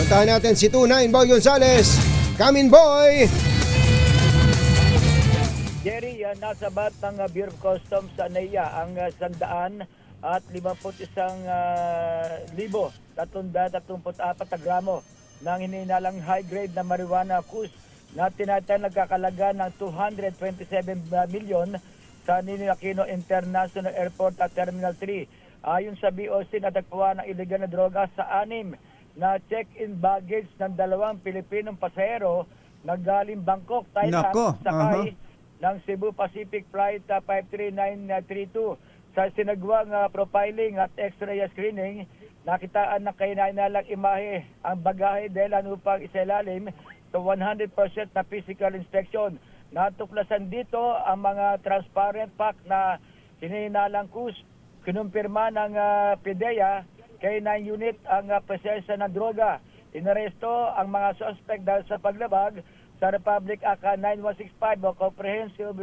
Kantahan natin si 29 Boy Gonzales. Come in, boy! Jerry, nasabat ng Bureau of Customs sa NAIA ang 151,334 na gramo ng hininalang high-grade na marijuana kus na tinatayang nagkakalaga ng 227 million sa Ninoy Aquino International Airport at Terminal 3. Ayon sa BOC, natagpuan ng iligal na droga sa 6 na check-in baggage ng 2 Pilipinong pasahero na galing Bangkok, Thailand, sakay ng Cebu Pacific Flight 53932. Sa sinagwang profiling at x-ray screening, nakitaan na kainainalang imahe ang bagahe dahil upang isailalim sa 100% na physical inspection. Natuklasan dito ang mga transparent pack na hininalang kus. Kinumpirma ng PDEA K9 unit ang presensya ng droga. Inaresto ang mga suspect dahil sa paglabag sa Republic Act 9165 o Comprehensive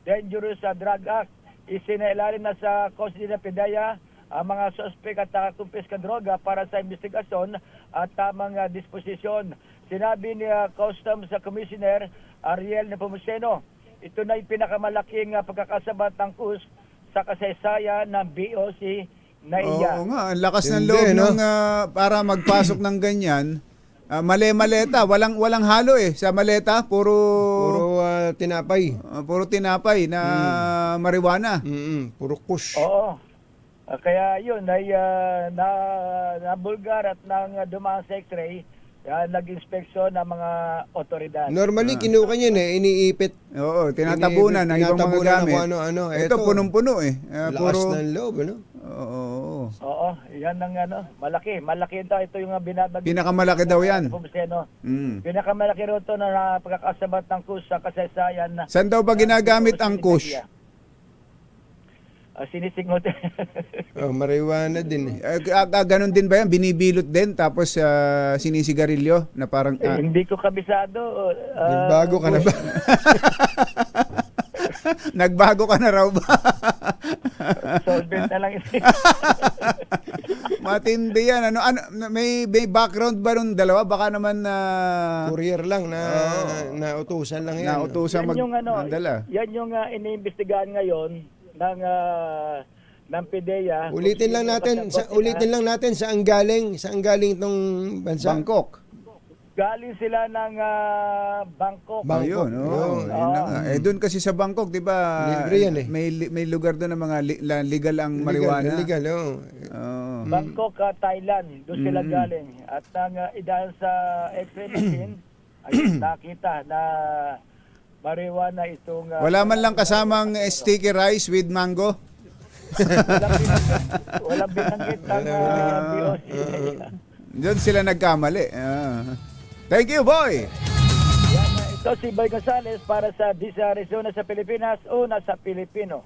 Dangerous Drug Act. Isinailalim na sa custody ng PDEA ang mga suspect at kumpiskang droga para sa investigasyon at tamang disposisyon. Sinabi ni Customs Commissioner Ariel Nepomuceno, ito na yung pinakamalaking pagkakasabat ng kus sa kasaysayan ng BOC NAIA. Oo nga, ang lakas ng loob ng para magpasok ng ganyan. Maleta, walang halo sa maleta, puro tinapay. Puro tinapay na marijuana. Puro kush. Oo. Kaya yun ay nabulgar at nang dumaan sa x-ray, nag-inspeksyon ng mga otoridad. Normally, kinuha niyan iniipit. Oo, tinatabunan ng ibang mga gamit. Ano. Ito punong-puno Lakas ng loob, ano? Oo, yan ang malaki. Malaki daw. Ito yung binabag. Pinakamalaki daw yan. Pinakamalaki rin ito na pagkakasabat ng kus sa kasaysayan. Saan daw ba ginagamit ang kush? Sinisingot. Marijuana din Ganon din ba yan? Binibilot din tapos sinisigarilyo na parang... Hindi ko kabisado. Nagbago ka na ba? Nagbago ka na raw ba? Solvent na lang ito. Matindi yan. May background ba nung dalawa? Baka naman courier lang na utusan lang yan. Nautusan magdala. Yan yung iniimbestigahan ngayon ng PDEA. Ulitin lang natin saan galing itong bansa. Bangkok. Galing sila ng Bangkok. Ayun na nga. Doon kasi sa Bangkok, 'di ba? Libre yan May lugar doon ng mga legal ang marijuana. Legal. Bangkok, Thailand. Doon sila galing. At dahil sa X-ray machine, ayun, nakita na marijuana itong... wala man lang kasamang sticky rice with mango? Walang binanggit ang BOC. Doon sila nagkamali. Thank you, boy! Ito si Boy Gonzales para sa Disa Arizona sa Pilipinas, una sa Pilipino.